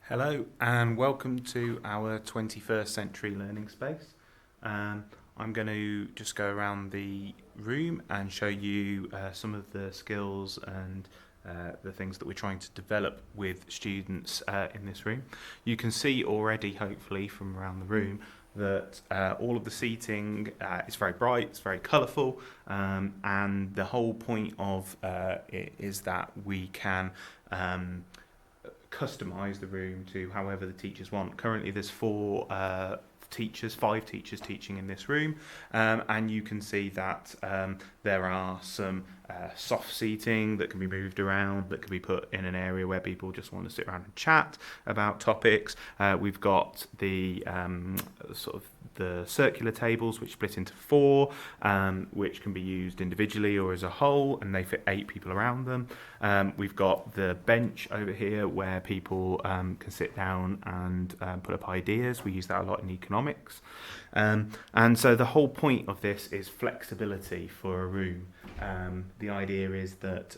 Hello and welcome to our 21st century learning space. I'm going to just go around the room and show you some of the skills and the things that we're trying to develop with students in this room. You can see already, hopefully, from around the room that all of the seating is very bright, it's very colourful, and the whole point of it is that we can customize the room to however the teachers want. Currently there's five teachers teaching in this room, and you can see that there are some soft seating that can be moved around, that can be put in an area where people just want to sit around and chat about topics. We've got the sort of the circular tables which split into four, which can be used individually or as a whole, and they fit 8 people around them. We've got the bench over here where people can sit down and put up ideas. We use that a lot in economics. And so the whole point of this is flexibility for a room. The idea is that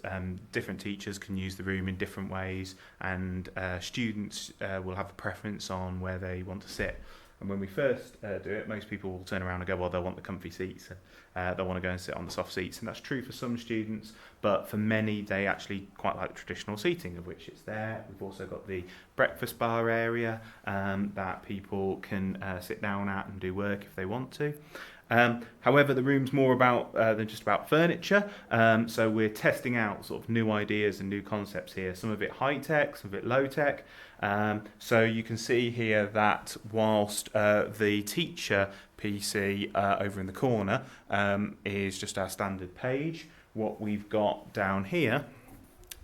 different teachers can use the room in different ways, and students will have a preference on where they want to sit. And when we first do it, most people will turn around and go, well, they'll want the comfy seats. They'll want to go and sit on the soft seats. And that's true for some students, but for many, they actually quite like traditional seating, of which it's there. We've also got the breakfast bar area that people can sit down at and do work if they want to. However, the room's more about than just about furniture, so we're testing out sort of new ideas and new concepts here, some of it high-tech, some of it low-tech. So you can see here that whilst the teacher PC over in the corner is just our standard page, what we've got down here,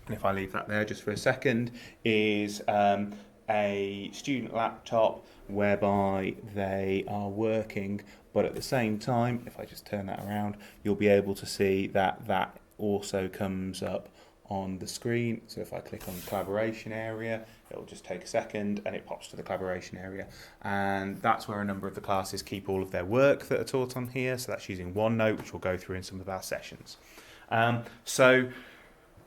and if I leave that there just for a second, is a student laptop whereby they are working, but at the same time, if I just turn that around, you'll be able to see that that also comes up on the screen. So if I click on the collaboration area, it'll just take a second and it pops to the collaboration area, and that's where a number of the classes keep all of their work that are taught on here. So that's using OneNote, which we'll go through in some of our sessions. So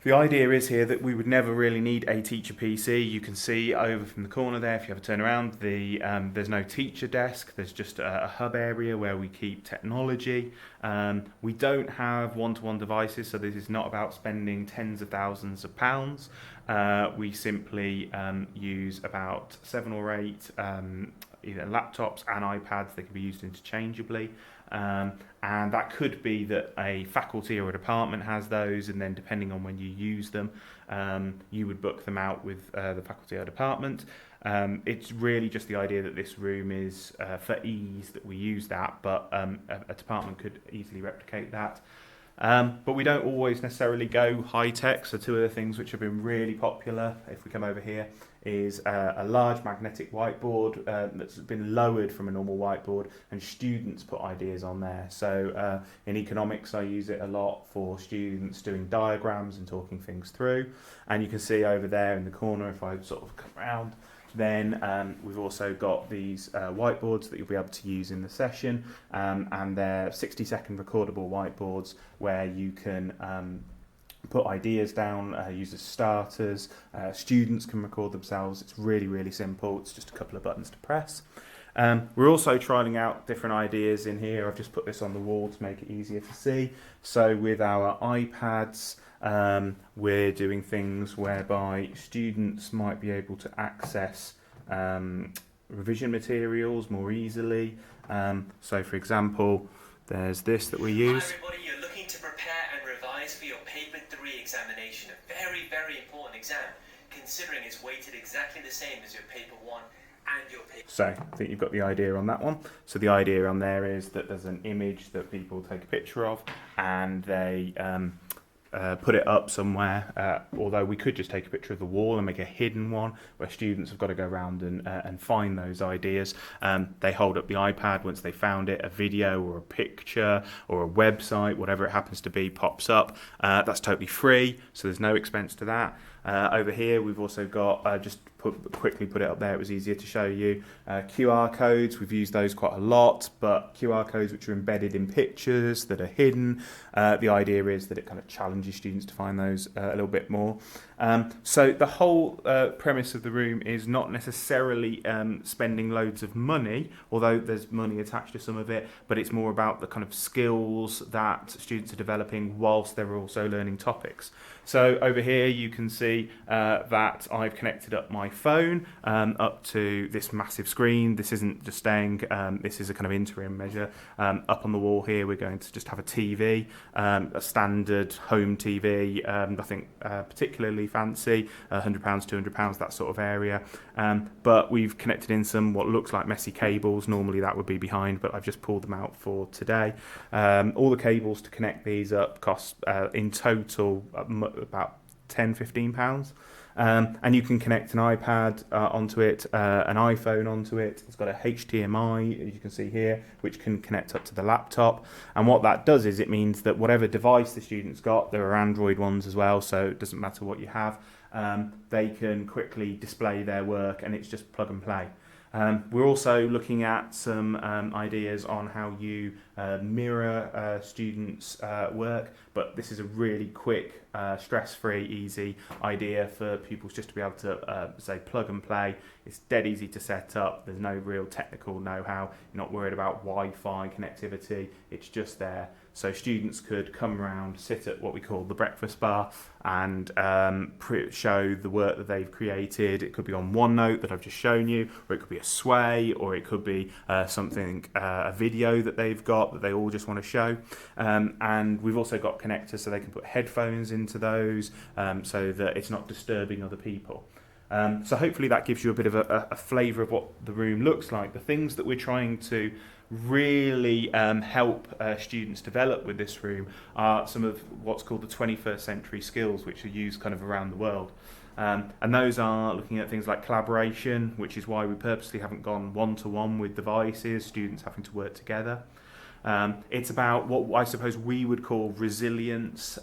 the idea is here that we would never really need a teacher PC. You can see over from the corner there, if you ever turn around, there's no teacher desk. There's just a hub area where we keep technology. We don't have one-to-one devices, so this is not about spending tens of thousands of pounds. We simply use about 7 or 8 either laptops and iPads. They can be used interchangeably. And that could be that a faculty or a department has those, and then depending on when you use them, you would book them out with the faculty or department. It's really just the idea that this room is for ease that we use that, but a department could easily replicate that. But we don't always necessarily go high tech. So 2 of the things which have been really popular, if we come over here, is a large magnetic whiteboard that's been lowered from a normal whiteboard, and students put ideas on there. So in economics, I use it a lot for students doing diagrams and talking things through. And you can see over there in the corner, if I sort of come around, then we've also got these whiteboards that you'll be able to use in the session, and they're 60-second recordable whiteboards where you can put ideas down, use as starters. Students can record themselves. It's really, really simple. It's just a couple of buttons to press. We're also trialling out different ideas in here. I've just put this on the wall to make it easier to see. So with our iPads, we're doing things whereby students might be able to access revision materials more easily. So for example, there's this that we use. Hi everybody, you're looking to prepare and revise for your paper 3 examination, a very, very important exam, considering it's weighted exactly the same as your paper 1 and your paper. So I think you've got the idea on that one. So the idea on there is that there's an image that people take a picture of, and they put it up somewhere, although we could just take a picture of the wall and make a hidden one where students have got to go around and find those ideas. They hold up the iPad. Once they found it, a video or a picture or a website, whatever it happens to be, pops up. That's totally free, so there's no expense to that. Over here we've also got, just quickly put it up there, it was easier to show you, QR codes. We've used those quite a lot, but QR codes which are embedded in pictures that are hidden. The idea is that it kind of challenges students to find those a little bit more. So the whole premise of the room is not necessarily spending loads of money, although there's money attached to some of it, but it's more about the kind of skills that students are developing whilst they're also learning topics. So over here you can see that I've connected up my phone up to this massive screen. This isn't just staying, this is a kind of interim measure. Up on the wall here we're going to just have a TV, a standard home TV, nothing particularly fancy, £100, £200, that sort of area. But we've connected in some what looks like messy cables. Normally that would be behind, but I've just pulled them out for today. All the cables to connect these up cost in total about £10-15. And you can connect an iPad onto it, an iPhone onto it. It's got a HDMI, as you can see here, which can connect up to the laptop. And what that does is it means that whatever device the student's got, there are Android ones as well, so it doesn't matter what you have, they can quickly display their work, and it's just plug and play. We're also looking at some ideas on how you mirror students' work, but this is a really quick, stress-free, easy idea for pupils just to be able to say plug and play. It's dead easy to set up. There's no real technical know-how. You're not worried about Wi-Fi connectivity. It's just there. So students could come around, sit at what we call the breakfast bar, and show the work that they've created. It could be on OneNote that I've just shown you, or it could be a sway, or it could be a video that they've got that they all just want to show. And we've also got connectors so they can put headphones into those, so that it's not disturbing other people. So hopefully that gives you a bit of a flavour of what the room looks like. The things that we're trying to really help students develop with this room are some of what's called the 21st century skills, which are used kind of around the world. And those are looking at things like collaboration, which is why we purposely haven't gone one-to-one with devices, students having to work together. It's about what I suppose we would call resilience,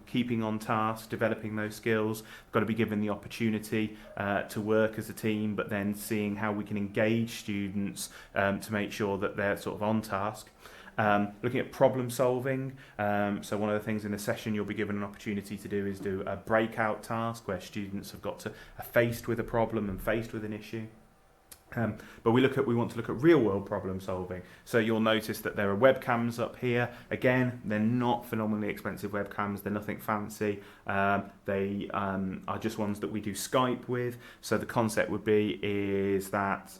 keeping on task, developing those skills. We've got to be given the opportunity to work as a team, but then seeing how we can engage students to make sure that they're sort of on task. Looking at problem solving, so one of the things in the session you'll be given an opportunity to do is do a breakout task where students have got to are faced with a problem and faced with an issue. But we want to look at real world problem solving. So you'll notice that there are webcams up here. Again, they're not phenomenally expensive webcams. They're nothing fancy. They are just ones that we do Skype with. So the concept would be is that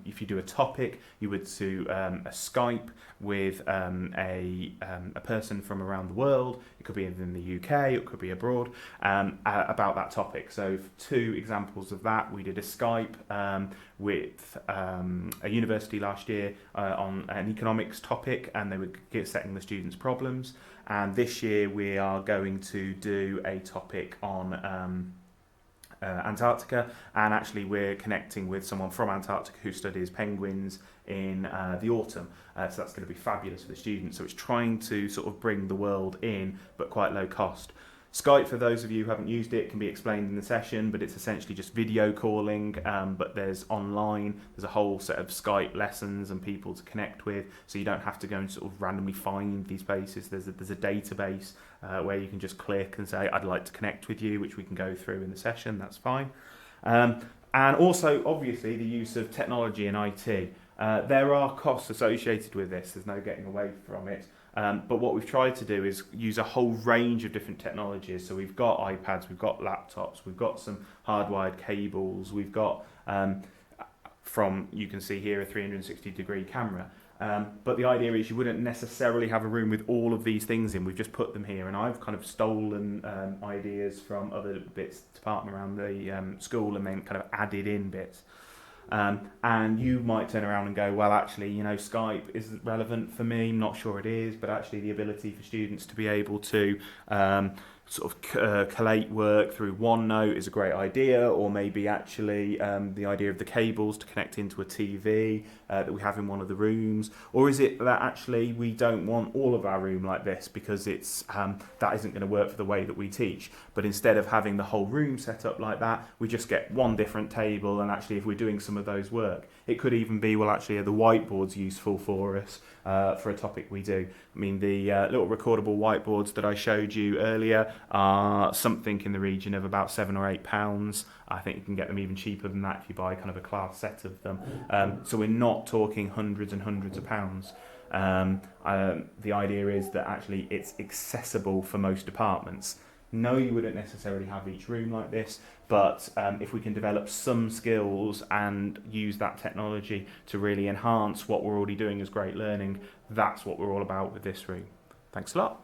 if you do a topic, you would do a Skype with a person from around the world. It could be in the UK, it could be abroad, about that topic. So 2 examples of that, we did a Skype with a university last year on an economics topic, and they were setting the students problems. And this year we are going to do a topic on Antarctica, and actually we're connecting with someone from Antarctica who studies penguins in the autumn, so that's going to be fabulous for the students. So it's trying to sort of bring the world in, but quite low cost. Skype, for those of you who haven't used it, can be explained in the session, but it's essentially just video calling, but there's a whole set of Skype lessons and people to connect with, so you don't have to go and sort of randomly find these places. There's a database where you can just click and say, I'd like to connect with you, which we can go through in the session, that's fine. And also, obviously, the use of technology and IT. There are costs associated with this, there's no getting away from it. But what we've tried to do is use a whole range of different technologies. So we've got iPads, we've got laptops, we've got some hardwired cables, we've got, you can see here, a 360-degree camera. But the idea is you wouldn't necessarily have a room with all of these things in. We've just put them here, and I've kind of stolen ideas from other bits department around the school and then kind of added in bits. And you might turn around and go, well, actually, Skype is relevant for me. I'm not sure it is, but actually the ability for students to be able to collate work through OneNote is a great idea, or maybe actually the idea of the cables to connect into a TV that we have in one of the rooms, or is it that actually we don't want all of our room like this because it's that isn't going to work for the way that we teach, but instead of having the whole room set up like that, we just get one different table, and actually if we're doing some of those work, it could even be, well, actually are the whiteboards useful for us for a topic we do. I mean, the little recordable whiteboards that I showed you earlier, are something in the region of about £7 or £8. I think you can get them even cheaper than that if you buy kind of a class set of them. So we're not talking hundreds and hundreds of pounds. The idea is that actually it's accessible for most departments. No, you wouldn't necessarily have each room like this, but if we can develop some skills and use that technology to really enhance what we're already doing as great learning, that's what we're all about with this room. Thanks a lot.